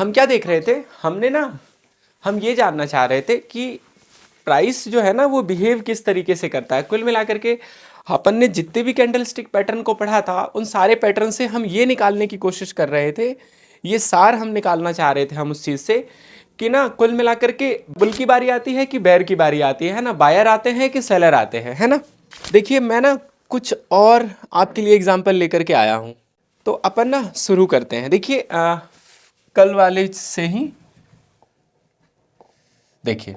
हम क्या देख रहे थे, हम ये जानना चाह रहे थे कि प्राइस जो है ना वो बिहेव किस तरीके से करता है। कुल मिलाकर के अपन ने जितने भी कैंडलस्टिक पैटर्न को पढ़ा था उन सारे पैटर्न से हम ये निकालने की कोशिश कर रहे थे, ये सार हम निकालना चाह रहे थे हम उस चीज़ से कि ना कुल मिलाकर के बुल की बारी आती है कि बेयर की बारी आती है ना, बायर आते हैं कि सेलर आते हैं, है ना। देखिए मैं ना कुछ और आपके लिए एग्जांपल लेकर के आया हूँ, तो अपन ना शुरू करते हैं। देखिए कल वाले से ही देखिए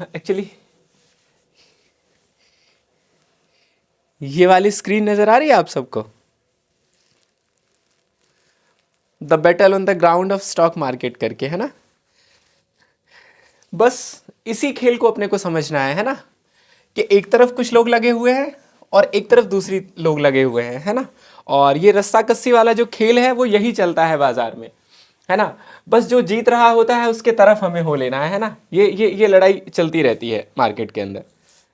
एक्चुअली ये वाली स्क्रीन नजर आ रही है आप सबको, the battle on the ground of stock market करके, है ना। बस इसी खेल को अपने को समझना है ना, कि एक तरफ कुछ लोग लगे हुए हैं और एक तरफ दूसरी लोग लगे हुए हैं, है ना। और ये रस्सा कस्सी वाला जो खेल है वो यही चलता है बाजार में, है ना। बस जो जीत रहा होता है उसके तरफ हमें हो लेना है ना। ये लड़ाई चलती रहती है मार्केट के अंदर,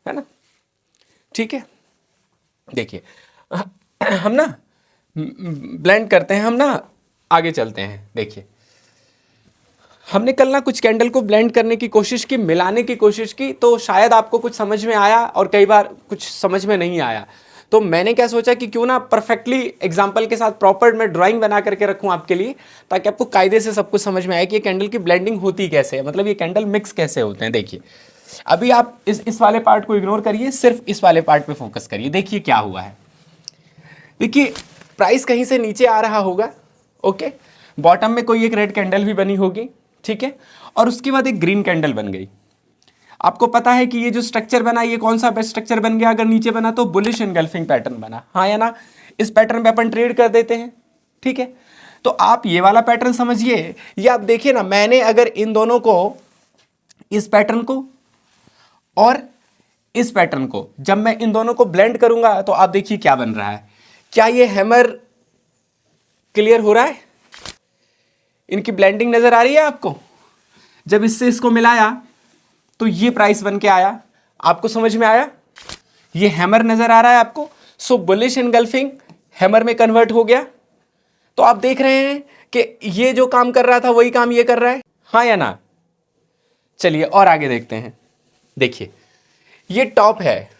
है ना। ठीक है, देखिए हम ना ब्लेंड करते हैं, हम ना आगे चलते हैं। देखिए हमने कल ना कुछ कैंडल को ब्लेंड करने की कोशिश की, मिलाने की कोशिश की, तो शायद आपको कुछ समझ में आया और कई बार कुछ समझ में नहीं आया। तो मैंने क्या सोचा कि क्यों ना परफेक्टली एग्जांपल के साथ प्रॉपर मैं ड्राइंग बना करके रखूं आपके लिए, ताकि आपको कायदे से सब कुछ समझ में आए कि ये कैंडल की ब्लेंडिंग होती कैसे है, मतलब ये कैंडल मिक्स कैसे होते हैं। देखिए अभी आप इस वाले पार्ट को इग्नोर करिए, सिर्फ इस वाले पार्ट पे फोकस करिए। देखिए क्या हुआ है, देखिए प्राइस कहीं से नीचे आ रहा होगा, ओके, बॉटम में कोई एक रेड कैंडल भी बनी होगी, ठीक है, और उसके बाद एक ग्रीन कैंडल बन गई। आपको पता है कि ये जो स्ट्रक्चर बना ये कौन सा स्ट्रक्चर बन गया, अगर नीचे बना तो बुलिश एनगल्फिंग पैटर्न बना, हाँ या ना। इस पैटर्न पे अपन ट्रेड कर देते हैं, ठीक है। तो आप ये वाला पैटर्न समझिए, ये आप देखिए ना, मैंने अगर इन दोनों को, इस पैटर्न को और इस पैटर्न को, जब मैं इन दोनों को ब्लेंड करूंगा तो आप देखिए क्या बन रहा है। क्या ये हैमर क्लियर हो रहा है, इनकी ब्लेंडिंग नजर आ रही है आपको। जब इससे इसको मिलाया तो ये प्राइस बन के आया, आपको समझ में आया, ये हैमर नजर आ रहा है आपको। सो बुलिश एनगल्फिंग हैमर में कन्वर्ट हो गया। तो आप देख रहे हैं कि ये जो काम कर रहा था वही काम ये कर रहा है, हाँ या ना। चलिए और आगे देखते हैं। देखिए ये टॉप है,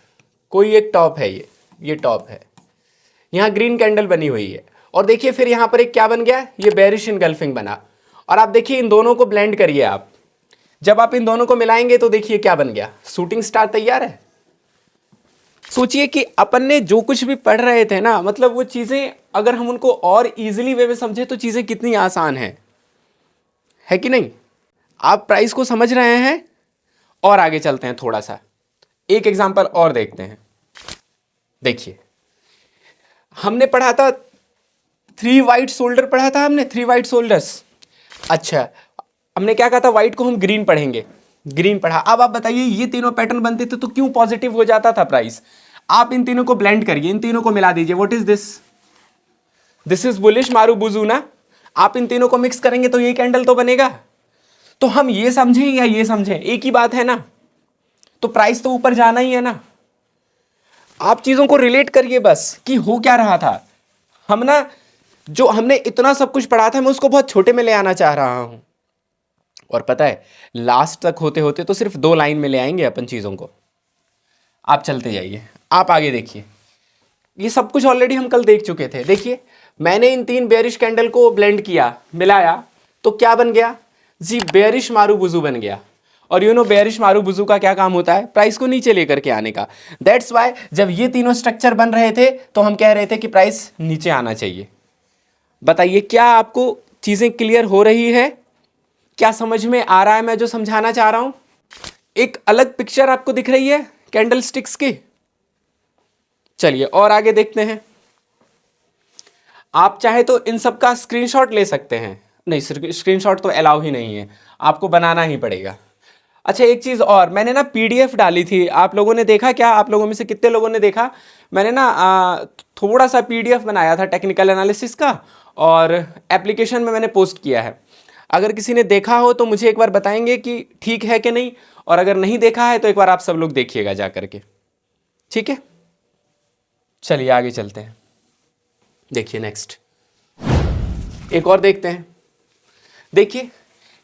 कोई एक टॉप है, ये टॉप है, यहां ग्रीन कैंडल बनी हुई है, और देखिए फिर यहां पर एक क्या बन गया, ये बेरिश एनगल्फिंग बना। और आप देखिए इन दोनों को ब्लेंड करिए आप, जब आप इन दोनों को मिलाएंगे तो देखिए क्या बन गया, शूटिंग स्टार तैयार है। सोचिए कि अपन ने जो कुछ भी पढ़ रहे थे ना, मतलब वो चीजें अगर हम उनको और इजीली वे में समझे तो चीजें कितनी आसान है कि नहीं। आप प्राइस को समझ रहे हैं, और आगे चलते हैं थोड़ा सा, एक एग्जांपल और देखते हैं। देखिए हमने पढ़ा था 3 वाइट शोल्डर पढ़ा था हमने, 3 वाइट शोल्डर्स। अच्छा हमने क्या कहा था, व्हाइट को हम ग्रीन पढ़ेंगे, ग्रीन पढ़ा। अब आप बताइए ये तीनों पैटर्न बनते थे तो क्यों पॉजिटिव हो जाता था प्राइस। आप इन तीनों को ब्लेंड करिए, इन तीनों को मिला दीजिए, what is this, this is bullish marubozu ना। आप इन तीनों को मिक्स करेंगे तो ये कैंडल तो बनेगा। तो हम ये समझें या ये समझें एक ही बात है ना, तो प्राइस तो ऊपर जाना ही है ना। आप चीजों को रिलेट करिए बस कि हो क्या रहा था। हम ना जो हमने इतना सब कुछ पढ़ा था मैं उसको बहुत छोटे में ले आना चाह रहा हूं, और पता है लास्ट तक होते होते तो सिर्फ 2 लाइन में ले आएंगे अपन चीजों को। आप चलते जाइए, आप आगे देखिए, ये सब कुछ ऑलरेडी हम कल देख चुके थे। देखिए मैंने इन 3 बेयरिश कैंडल को ब्लेंड किया, मिलाया, तो क्या बन गया जी, बेयरिश मारूबुजू बन गया। और यू नो बेयरिश मारूबुजू का क्या काम होता है, प्राइस को नीचे लेकर के आने का। दैट्स वाई जब ये तीनों स्ट्रक्चर बन रहे थे तो हम कह रहे थे कि प्राइस नीचे आना चाहिए। बताइए क्या आपको चीजें क्लियर हो रही है, क्या समझ में आ रहा है मैं जो समझाना चाह रहा हूं। एक अलग पिक्चर आपको दिख रही है कैंडल स्टिक्स की। चलिए और आगे देखते हैं। आप चाहे तो इन सब का स्क्रीनशॉट ले सकते हैं, नहीं स्क्रीनशॉट तो अलाउ ही नहीं है, आपको बनाना ही पड़ेगा। अच्छा एक चीज़ और, मैंने ना पीडीएफ डाली थी, आप लोगों ने देखा क्या, आप लोगों में से कितने लोगों ने देखा। मैंने ना थोड़ा सा पीडीएफ बनाया था टेक्निकल एनालिसिस का, और एप्लीकेशन में मैंने पोस्ट किया है। अगर किसी ने देखा हो तो मुझे एक बार बताएंगे कि ठीक है कि नहीं, और अगर नहीं देखा है तो एक बार आप सब लोग देखिएगा जा करके, ठीक है। चलिए आगे चलते हैं। देखिए नेक्स्ट, एक और देखते हैं। देखिए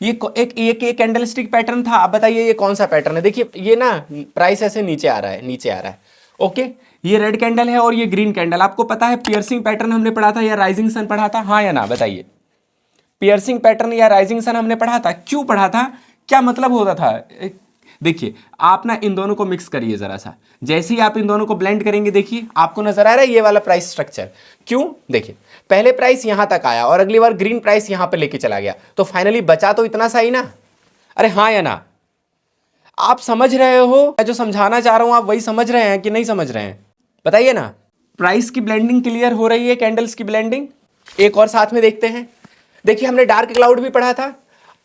एक कैंडल स्टिक पैटर्न था। आप बताइए ये कौन सा पैटर्न है। देखिए ये ना प्राइस ऐसे नीचे आ रहा है, नीचे आ रहा है। ओके, ये रेड कैंडल है और ये ग्रीन कैंडल। आपको पता है पियर्सिंग पैटर्न हमने पढ़ा था या राइजिंग सन पढ़ा था, हाँ या ना बताइए। पियर्सिंग पैटर्न या राइजिंग सन हमने पढ़ा था। क्यों पढ़ा था, क्या मतलब होता था। देखिए आप ना इन दोनों को मिक्स करिए जरा सा। जैसे ही आप इन दोनों को ब्लेंड करेंगे, देखिए आपको नजर आ रहा है ये वाला प्राइस स्ट्रक्चर। क्यों, देखिए पहले प्राइस यहां तक आया और अगली बार ग्रीन प्राइस यहां पे लेके चला गया, तो फाइनली बचा तो इतना सा ही ना। अरे हाँ या ना, आप समझ रहे हो मैं जो समझाना चाह रहा हूं, आप वही समझ रहे हैं कि नहीं समझ रहे हैं, बताइए ना। प्राइस की ब्लेंडिंग क्लियर हो रही है, कैंडल्स की ब्लेंडिंग। एक और साथ में देखते हैं। देखिए हमने डार्क क्लाउड भी पढ़ा था।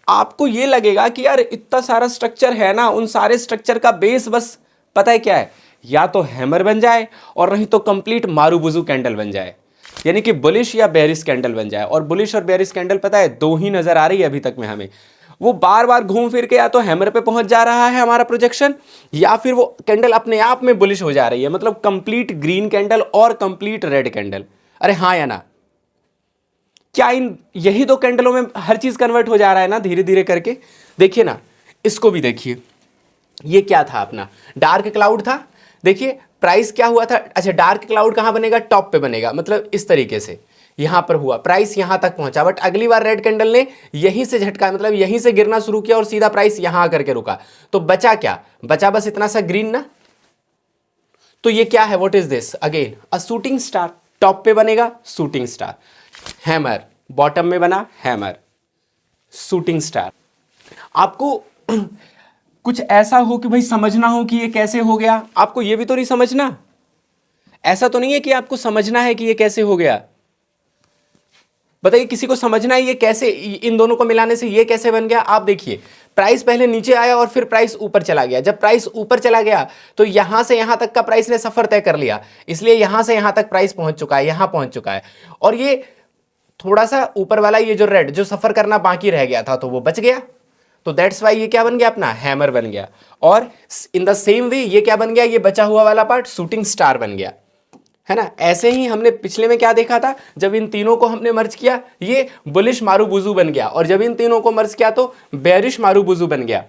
आपको ये लगेगा कि यार इतना सारा स्ट्रक्चर है ना, उन सारे स्ट्रक्चर का बेस बस पता है क्या है, या तो हैमर बन जाए और नहीं तो कंप्लीट मारूबुजू कैंडल बन जाए, यानी कि बुलिश या बेरिश कैंडल बन जाए। और बुलिश और बेरिश कैंडल पता है दो ही नजर आ रही है अभी तक में हमें। वो बार बार घूम फिर के या तो हैमर पे पहुंच जा रहा है हमारा प्रोजेक्शन, या फिर वो कैंडल अपने आप में बुलिश हो जा रही है, मतलब कंप्लीट ग्रीन कैंडल और कंप्लीट रेड कैंडल। अरे हाँ या ना, क्या इन यही दो कैंडलों में हर चीज कन्वर्ट हो जा रहा है ना धीरे धीरे करके। देखिए ना, इसको भी देखिए, ये क्या था अपना डार्क क्लाउड था। देखिए प्राइस क्या हुआ था, अच्छा डार्क क्लाउड कहां बनेगा, टॉप पे बनेगा, मतलब इस तरीके से यहां पर हुआ, प्राइस यहां तक पहुंचा। बट अगली बार रेड कैंडल ने यहीं से झटका, मतलब यहीं से गिरना शुरू किया और सीधा प्राइस यहां आकर के रुका। तो बचा क्या, बचा बस इतना सा ग्रीन ना। तो ये क्या है, what is this, again a shooting star. Top पे बनेगा शूटिंग स्टार, हैमर बॉटम में बना हैमर, शूटिंग स्टार। आपको कुछ ऐसा हो कि भाई समझना हो कि ये कैसे हो गया, आपको ये भी तो नहीं समझना। ऐसा तो नहीं है कि आपको समझना है कि ये कैसे हो गया। बताइए किसी को समझना है ये कैसे, इन दोनों को मिलाने से ये कैसे बन गया। आप देखिए प्राइस पहले नीचे आया और फिर प्राइस ऊपर चला गया। जब प्राइस ऊपर चला गया तो यहां से यहां तक का प्राइस ने सफर तय कर लिया, इसलिए यहां से यहां तक प्राइस पहुंच चुका है, यहां पहुंच चुका है। और ये थोड़ा सा ऊपर वाला ये जो रेड जो सफर करना बाकी रह गया था, तो वो बच गया। तो दैट्स वाई ये क्या बन गया, अपना हैमर बन गया। और इन द सेम वे ये क्या बन गया, ये बचा हुआ वाला पार्ट शूटिंग स्टार बन गया, है ना। ऐसे ही हमने पिछले में क्या देखा था, जब इन तीनों को हमने मर्ज किया ये बुलिश मारूबुजू बन गया, और जब इन तीनों को मर्ज किया तो बेरिश मारूबुजू बन गया।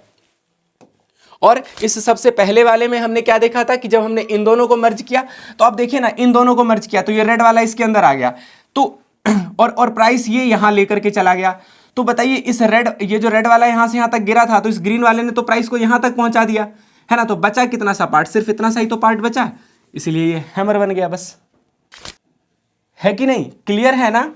और इस सबसे पहले वाले में हमने क्या देखा था कि जब हमने इन दोनों को मर्ज किया, तो आप देखिए ना इन दोनों को मर्ज किया तो ये रेड वाला इसके अंदर आ गया, तो और प्राइस ये यहां लेकर के चला गया। तो बताइए इस रेड, ये जो रेड वाला यहां से यहां तक गिरा था, तो इस ग्रीन वाले ने तो प्राइस को यहां तक पहुंचा दिया, है ना। तो बचा कितना सा पार्ट, सिर्फ इतना सा ही तो पार्ट बचा, इसलिए ये हैमर बन गया बस, है कि नहीं, क्लियर है ना।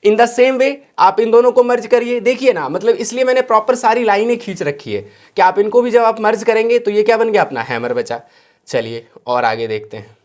इन द सेम वे आप इन दोनों को मर्ज करिए, देखिए ना, मतलब इसलिए मैंने प्रॉपर सारी लाइनें खींच रखी है कि आप इनको भी जब आप मर्ज करेंगे तो ये क्या बन गया, अपना हैमर बचा। चलिए और आगे देखते हैं।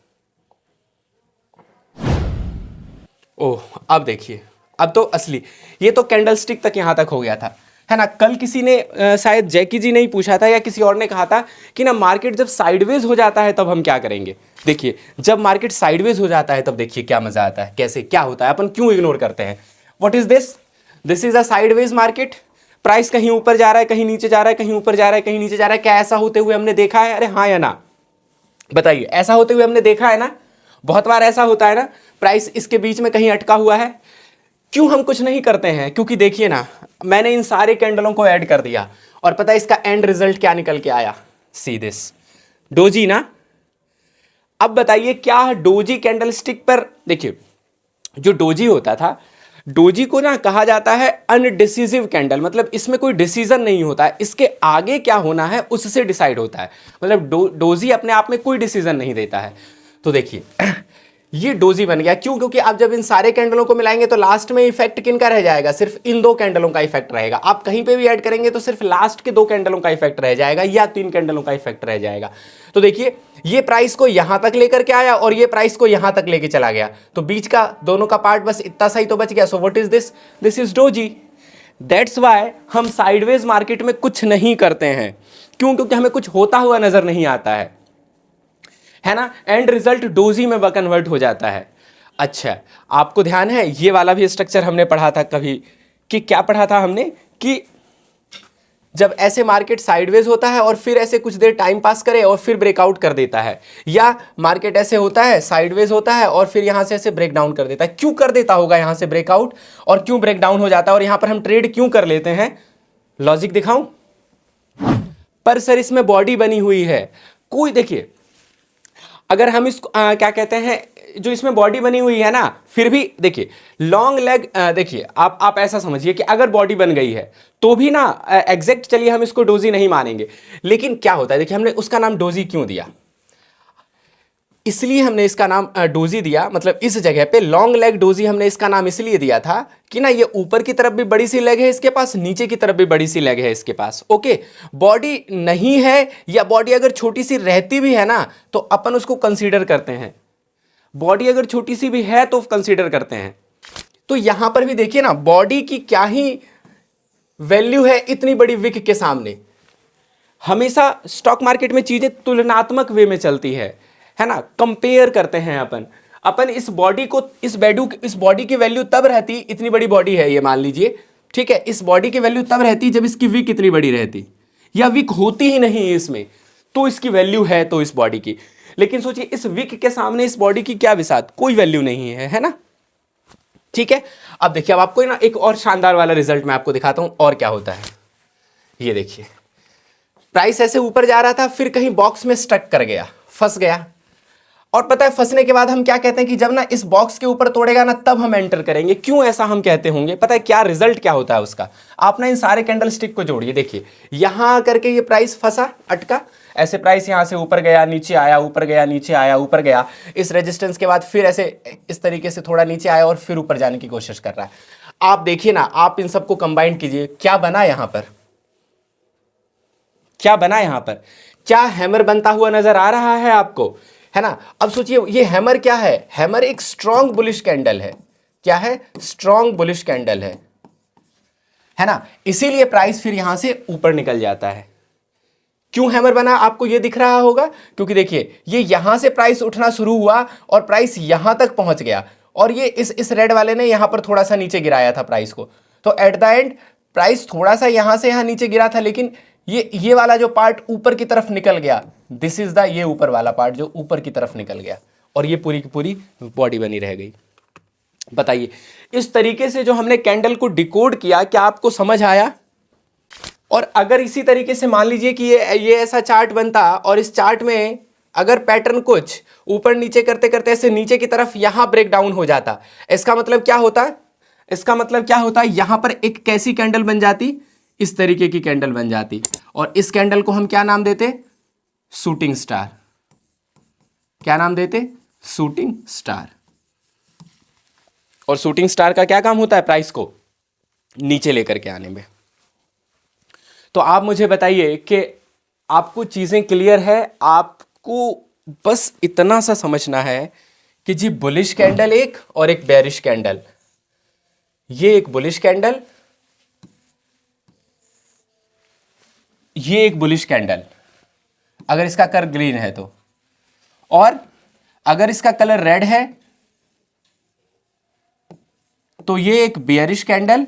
ओह अब देखिए, अब तो असली, ये तो कैंडल स्टिक तक यहां तक हो गया था, है ना। कल किसी ने शायद जैकी जी ने ही पूछा था या किसी और ने कहा था कि ना मार्केट जब साइडवेज हो जाता है तब हम क्या करेंगे। देखिए जब मार्केट साइडवेज हो जाता है तब देखिए क्या मजा आता है, कैसे क्या होता है, अपन क्यों इग्नोर करते हैं। What is this, this is a sideways market. Price कहीं ऊपर जा रहा है, कहीं नीचे जा रहा है, कहीं ऊपर जा रहा है, कहीं नीचे जा रहा है। क्या ऐसा होते हुए हमने देखा है, अरे हाँ या ना बताइए, ऐसा होते हुए हमने देखा है ना, बहुत बार ऐसा होता है ना। प्राइस इसके बीच में कहीं अटका हुआ है, क्यों हम कुछ नहीं करते हैं, क्योंकि देखिए ना मैंने इन सारे कैंडलों को ऐड कर दिया और पता है इसका एंड रिजल्ट क्या निकल के आया, सी दिस डोजी ना। अब बताइए क्या डोजी कैंडलस्टिक पर, देखिए जो डोजी होता था, डोजी को ना कहा जाता है अनडिसिसिव कैंडल, मतलब इसमें कोई डिसीजन नहीं होता है, इसके आगे क्या होना है उससे डिसाइड होता है, मतलब डोजी अपने आप में कोई डिसीजन नहीं देता है। तो देखिए ये डोजी बन गया, क्यों, क्योंकि आप जब इन सारे कैंडलों को मिलाएंगे तो लास्ट में इफेक्ट किनका रह जाएगा, सिर्फ इन दो कैंडलों का इफेक्ट रहेगा। आप कहीं पे भी ऐड करेंगे तो सिर्फ लास्ट के दो कैंडलों का इफेक्ट रह जाएगा या तीन कैंडलों का इफेक्ट रह जाएगा। तो देखिए ये प्राइस को यहां तक लेकर के आया और ये प्राइस को यहां तक लेके चला गया, तो बीच का दोनों का पार्ट बस इतना सा ही तो बच गया। So what is this, this is doji. That's why हम साइडवेज मार्केट में कुछ नहीं करते हैं, क्यों, क्योंकि हमें कुछ होता हुआ नजर नहीं आता है ना। एंड रिजल्ट डोजी में कन्वर्ट हो जाता है। अच्छा आपको ध्यान है ये वाला भी स्ट्रक्चर हमने पढ़ा था कभी, कि क्या पढ़ा था हमने, कि जब ऐसे मार्केट साइडवेज होता है और फिर ऐसे कुछ देर टाइम पास करे और फिर ब्रेकआउट कर देता है, या मार्केट ऐसे होता है साइडवेज होता है और फिर यहां से ऐसे ब्रेक डाउन कर देता है। क्यों कर देता होगा यहां से ब्रेकआउट और क्यों ब्रेक डाउन हो जाता है और यहां पर हम ट्रेड क्यों कर लेते हैं? लॉजिक दिखाऊं? पर सर इसमें बॉडी बनी हुई है कोई, देखिए अगर हम इसको क्या कहते हैं, जो इसमें बॉडी बनी हुई है ना, फिर भी देखिए लॉन्ग लेग, देखिए आप ऐसा समझिए कि अगर बॉडी बन गई है तो भी ना एग्जैक्ट, चलिए हम इसको डोजी नहीं मानेंगे, लेकिन क्या होता है, देखिए हमने उसका नाम डोजी क्यों दिया? इसलिए हमने इसका नाम डोजी दिया, मतलब इस जगह पे लॉन्ग लेग डोजी हमने इसका नाम इसलिए दिया था कि ना ये ऊपर की तरफ भी बड़ी सी लेग है इसके पास, नीचे की तरफ भी बड़ी सी लेग है इसके पास। ओके, बॉडी नहीं है या बॉडी अगर छोटी सी रहती भी है ना तो अपन उसको कंसीडर करते हैं, बॉडी अगर छोटी सी भी है तो कंसीडर करते हैं। तो यहां पर भी देखिए ना, बॉडी की क्या ही वैल्यू है इतनी बड़ी विक के सामने। हमेशा स्टॉक मार्केट में चीजें तुलनात्मक वे में चलती है ना, कंपेयर करते हैं अपन इस बॉडी को, इस बॉडी की वैल्यू तब रहती, इतनी बड़ी बॉडी है ये मान लीजिए, ठीक है, इस बॉडी की वैल्यू तब रहती जब इसकी विक इतनी बड़ी रहती, या विक होती ही नहीं है इसमें, तो इसकी वैल्यू है तो इस बॉडी की। लेकिन सोचिए इस विक के सामने इस बॉडी की क्या विसात, कोई वैल्यू नहीं है ना, ठीक है। अब देखिए, अब आपको ना एक और शानदार वाला रिजल्ट मैं आपको दिखाता हूं और क्या होता है। ये देखिए, प्राइस ऐसे ऊपर जा रहा था, फिर कहीं बॉक्स में स्टक कर गया, फंस गया, और पता है फंसने के बाद हम क्या कहते हैं कि जब ना इस बॉक्स के ऊपर तोड़ेगा ना तब हम एंटर करेंगे। क्यों ऐसा हम कहते होंगे? पता है क्या रिजल्ट क्या होता है उसका? आप ना इन सारे कैंडल स्टिक को जोड़िए, देखिए यहां करके ये प्राइस फंसा, अटका, ऐसे प्राइस यहां से ऊपर गया, नीचे आया, ऊपर गया, नीचे आया, ऊपर गया, इस रेजिस्टेंस के बाद फिर ऐसे इस तरीके से थोड़ा नीचे आया और फिर ऊपर जाने की कोशिश कर रहा है। आप देखिए ना, आप इन सबको कंबाइन कीजिए, क्या बना यहां पर, क्या बना यहां पर? क्या हैमर बनता हुआ नजर आ रहा है आपको, है ना? अब सोचिए ये हैमर क्या है? हैमर एक स्ट्रॉन्ग बुलिश कैंडल है। क्या है? स्ट्रॉन्ग बुलिश कैंडल है ना? इसीलिए प्राइस फिर यहां से ऊपर निकल जाता है। क्यों हैमर बना आपको ये दिख रहा होगा, क्योंकि देखिए ये यहां से प्राइस उठना शुरू हुआ और प्राइस यहां तक पहुंच गया, और ये इस रेड वाले ने यहां पर थोड़ा सा नीचे गिराया था प्राइस को, तो एट द एंड प्राइस थोड़ा सा यहां से यहां नीचे गिरा था, लेकिन ये वाला जो पार्ट ऊपर की तरफ निकल गया, दिस इज द, ये ऊपर वाला पार्ट जो ऊपर की तरफ निकल गया और ये पूरी की पूरी बॉडी बनी रह गई। बताइए, इस तरीके से जो हमने कैंडल को डिकोड किया, क्या आपको समझ आया? और अगर इसी तरीके से मान लीजिए कि ये ऐसा चार्ट बनता और इस चार्ट में अगर पैटर्न कुछ ऊपर नीचे करते करते ऐसे नीचे की तरफ यहां ब्रेक डाउन हो जाता, इसका मतलब क्या होता है? इसका मतलब क्या होता है, यहां पर एक कैसी कैंडल बन जाती, इस तरीके की कैंडल बन जाती, और इस कैंडल को हम क्या नाम देते? Shooting star. क्या नाम देते? Shooting star. और शूटिंग स्टार का क्या काम होता है? प्राइस को नीचे लेकर के आने में। तो आप मुझे बताइए कि आपको चीजें क्लियर है? आपको बस इतना सा समझना है कि जी बुलिश कैंडल एक और एक बेरिश कैंडल, ये एक बुलिश कैंडल, ये एक बुलिश कैंडल अगर इसका कलर ग्रीन है तो, और अगर इसका कलर रेड है तो ये एक बेयरिश कैंडल,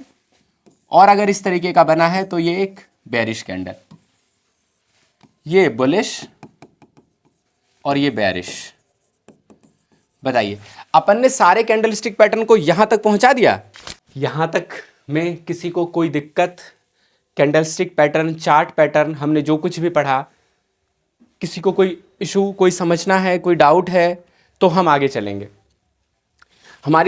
और अगर इस तरीके का बना है तो ये एक बेयरिश कैंडल। ये बुलिश और ये बेयरिश। बताइए, अपन ने सारे कैंडलस्टिक पैटर्न को यहां तक पहुंचा दिया। यहां तक में किसी को कोई दिक्कत? कैंडलस्टिक पैटर्न, चार्ट पैटर्न, हमने जो कुछ भी पढ़ा, किसी को कोई इशू, कोई समझना है, कोई डाउट है तो हम आगे चलेंगे। हमारी